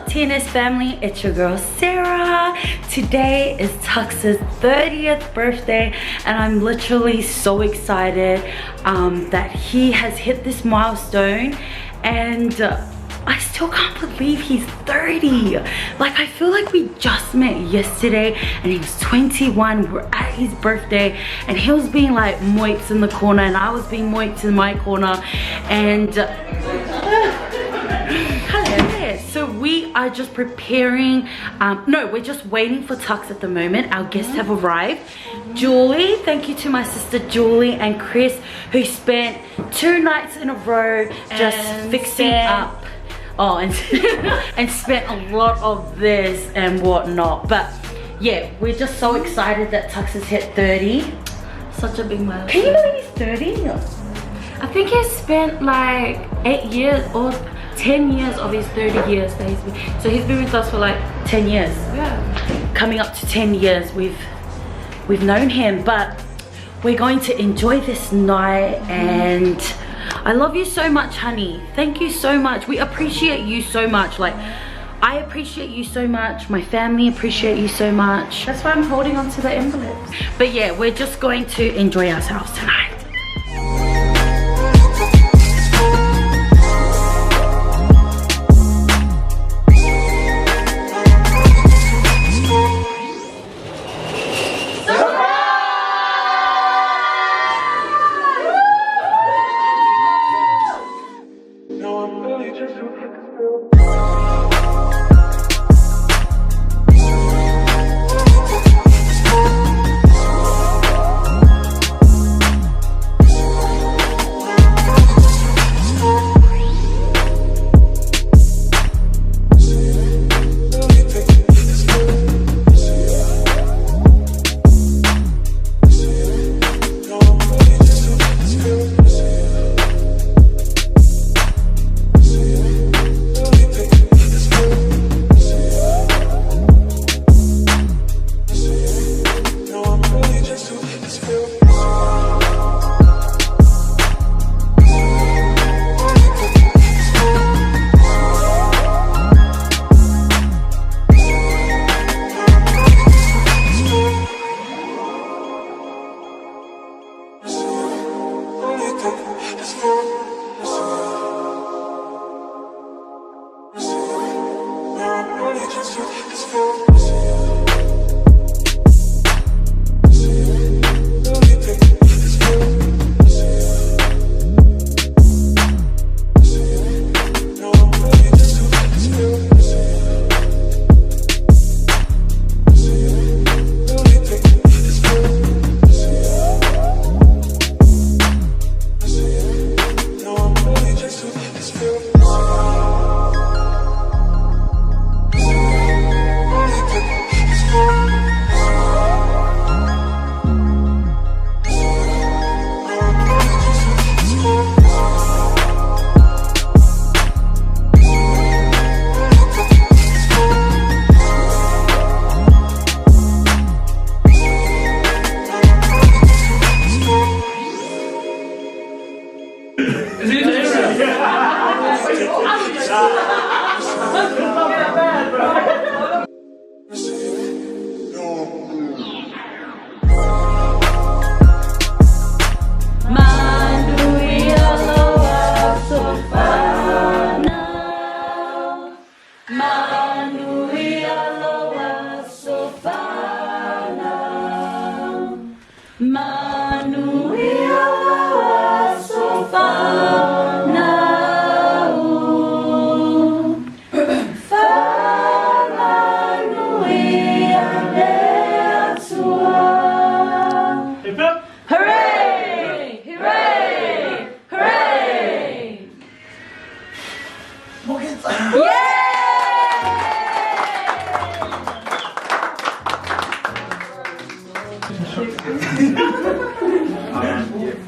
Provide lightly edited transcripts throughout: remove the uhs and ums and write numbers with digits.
TNS family, it's your girl Sarah. Today is Tuxx'S 30th birthday and I'm literally so excited that he has hit this milestone, and I still can't believe he's 30. Like, I feel like we just met yesterday and he was 21. We're at his birthday and he was being like moits in the corner and I was being moits in my corner, and so we are just preparing, no, we're just waiting for Tux at the moment. Our guests have arrived. Julie, thank you to my sister Julie and Chris, who spent 2 nights in a row just fixing up. Oh, and spent a lot of this and whatnot. But yeah, we're just so excited that Tux has hit 30. Such a big milestone. Can you believe he's 30? I think he spent like 8 years or 10 years of his 30 years that he's been, so he's been with us for like 10 years. Yeah, coming up to 10 years we've known him. But we're going to enjoy this night, and I love you so much, honey. Thank you so much. We appreciate you so much. Like, I appreciate you so much, my family appreciate you so much. That's why I'm holding on to the envelopes. But yeah, we're just going to enjoy ourselves tonight.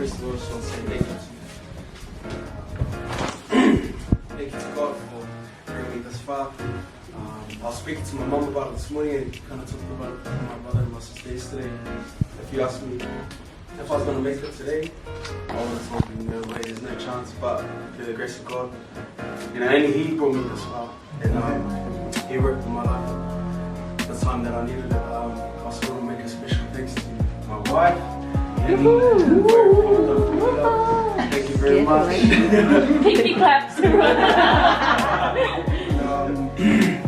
first of all, I just want to say thank you to God for bringing me this far. I was speaking to my mom about it this morning and kind of talked about my brother and my sister yesterday. If you asked me if I was going to make it today, I would have told you, no way, there's no chance, but through the grace of God, only He brought me this far, and He worked in my life at the time that I needed it. I also want to make a special thanks to my wife. Thank you very much. Pinky claps.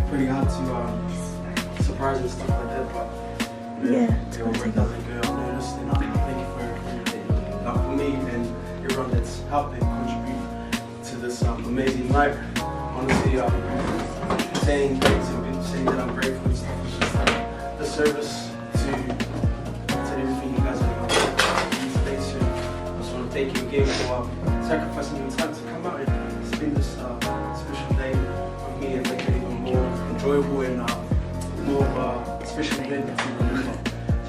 Pretty hard to surprise and stuff like that, but it worked out like I've noticed, and thank you for everything for me and everyone that's helped and contribute to this amazing night. Honestly, saying thanks and saying that I'm grateful and stuff is just the service to everything you guys are doing. I just want to thank you again for sacrificing your time to come out and spend this special day with me and make it even more enjoyable and more of a special event to remember.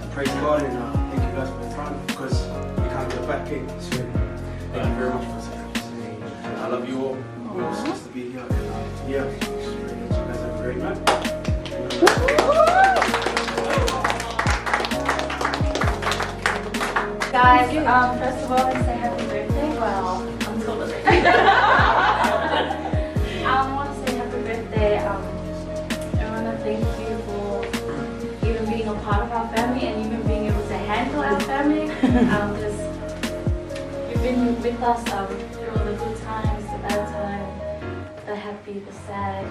So praise God and thank you guys for your time because we can't get back in. So thank you very much for sacrificing. I love you all. We're all supposed to be here. And yeah, just pray that you guys have a great night. Guys, first of all, let's say happy birthday. Well, I'm still living. I want to say happy birthday. I want to thank you for even being a part of our family and even being able to handle our family. Because you've been with us through all the good times, the bad times, the happy, the sad.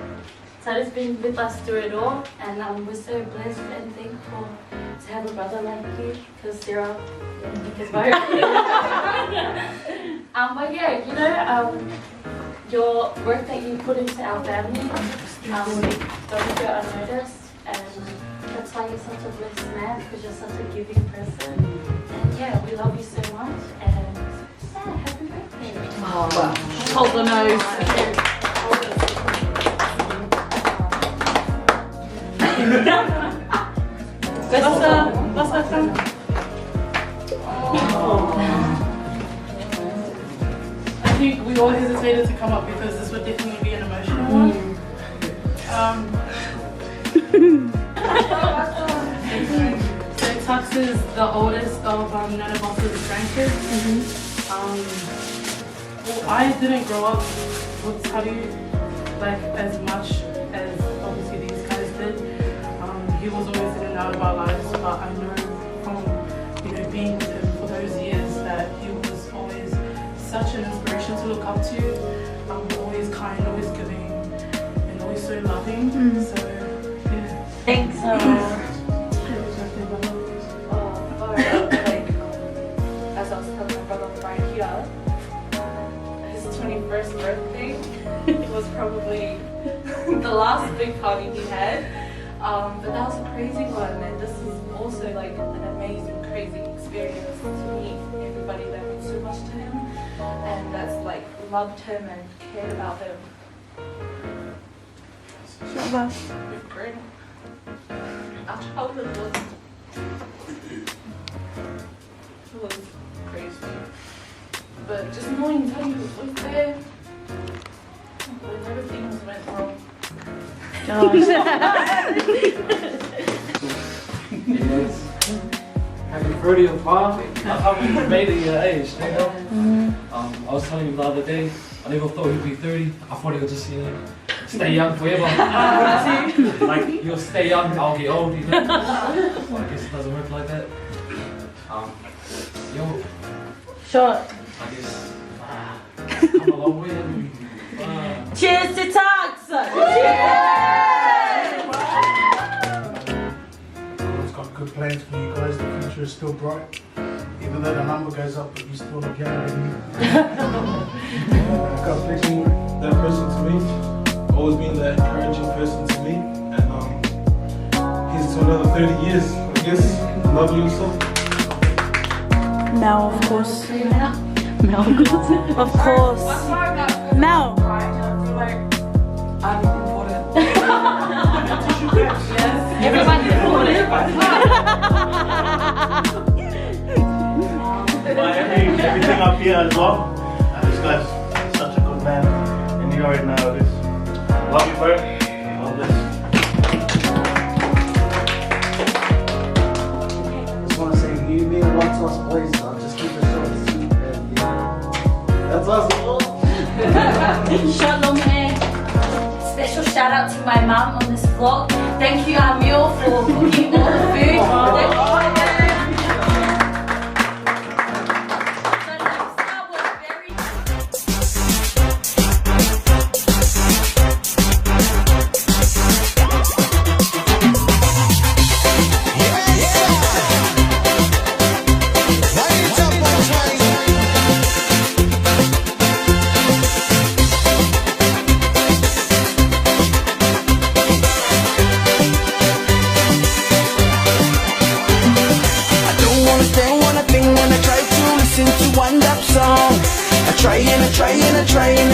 So it's been with us through it all, and we're so blessed and thankful to have a brother like you, because Sera is my but yeah, your work that you put into our family doesn't go unnoticed, and that's why you're such a blessed man, because you're such a giving person. And yeah, we love you so much, and yeah, happy birthday. Oh, wow. Hold the nose. What's that from? I think we all hesitated to come up because this would definitely be an emotional one. So Tuxx'S is the oldest of none of us grandkids. Well, I didn't grow up with Tadu like as much as obviously these guys did. He was always in and out of our lives, but I know from being with him for those years that he was always such an inspiration to look up to. Always kind, always giving, and always so loving. So yeah. Thanks. As I was telling my brother right here, his 21st birthday was probably the last big party he had. But that was a crazy one, and this is also like an amazing, crazy experience to meet everybody that meant so much to him, and that's like loved him and cared about him. Our childhood was crazy, but just knowing that he was there whenever things went wrong. Happy 30th, Mom. I thought we made it your age, I was telling you the other day, I never thought he'd be 30. I thought he would just, stay young forever. Like, you'll stay young, I'll get old, Well, I guess it doesn't work like that. Short. I guess, come a long way. Cheers to Tuxx'S! God's got good plans for you guys. The future is still bright. Even though the number goes up, but you still look younger than me. God picking that person to me, always been that encouraging person to me, and here's to another 30 years, I guess. Love you so. Mel, of course. Mel, of course. Mel. I'm important. Everyone's important. here as well. This guy's such a good man, and you already know this. Love you, bro. All this. Just want to say, you mean a lot to us boys. I'll just keep it short and sweet. And, that's us. Shalom, man. Special shout out to my mum on this vlog. Thank you, Amil, for cooking all the food.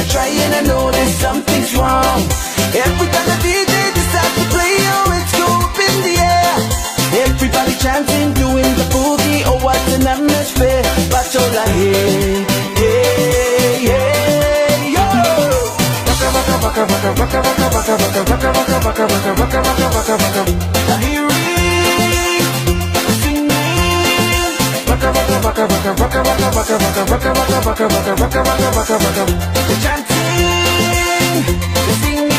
Trying, I know there's something's wrong. Every time the DJ decides to play, oh, it's go up in the air. Everybody chanting, doing the boogie, oh, what an atmosphere. But all I hear, hey, hey, yo. Rocka, rocka, rocka, rocka, rocka, rocka, rocka, rocka, rocka, rocka, rocka, rocka, rocka, rocka, rocka. I hear it singing. Rocka, rocka, rocka, rocka, rocka, rocka, rocka, rocka, rocka, rocka, rocka, rocka, rocka, rocka, rocka. The chanting, the singing.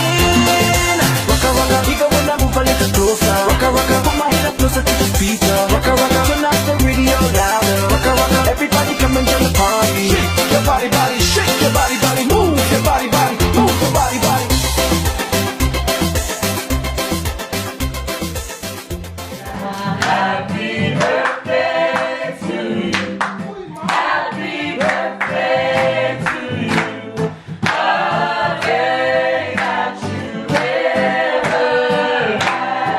Rocka, rocka, even when I move a little closer. Rocka, rocka, put my head up closer to the speaker. Rocka, rocka, turn up the radio louder. Rocka, rocka, everybody come and join the party. Shake your body, body, shake your body, body, move your body, body, move your body, body. Happy birthday to you. Happy birthday to you. A day that you ever had.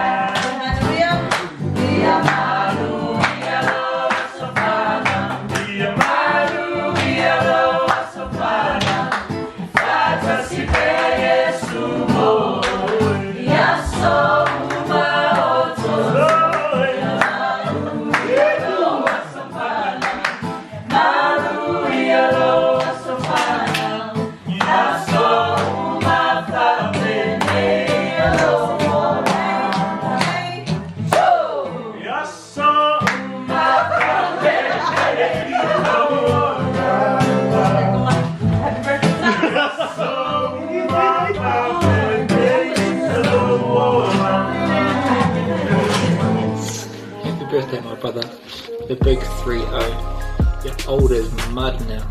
Dia Maru, dia Loa Sofana. Dia Maru, dia Loa Sofana. Fata si Yesu mo. Ya so uma oto. Happy birthday, my brother. The big 3-0. You're old as mud now.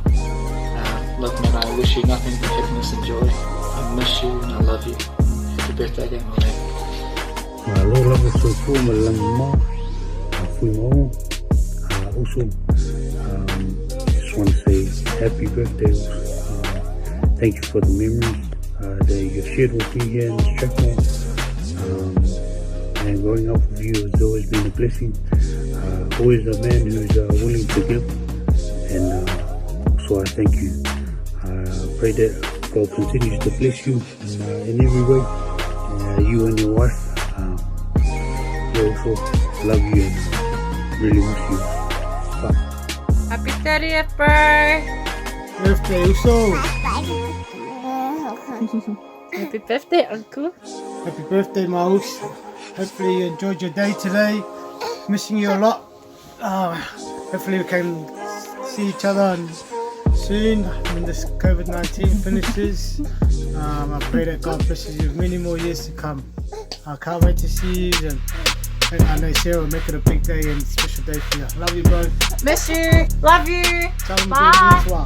Look, man, I wish you nothing but happiness and joy. I miss you and I love you. Happy birthday again, my man. Also, just want to say happy birthday. Thank you for the memories that you've shared with me here in this track mall. And growing up with you has always been a blessing. Always a man who's willing to give. And so I thank you. I pray that God continues to bless you in every way. You and your wife. I also love you and really miss you. Bye. Happy 30th birthday, Uso. Happy birthday, uncle. Happy birthday, Maus. Hopefully you enjoyed your day today. Missing you a lot. Hopefully we can see each other soon when this COVID-19 finishes. I pray that God blesses you with many more years to come. I can't wait to see you, and I know Sarah will make it a big day and special day for you. Love you, bro. Miss you. Love you. Tell them to Bye. do as well.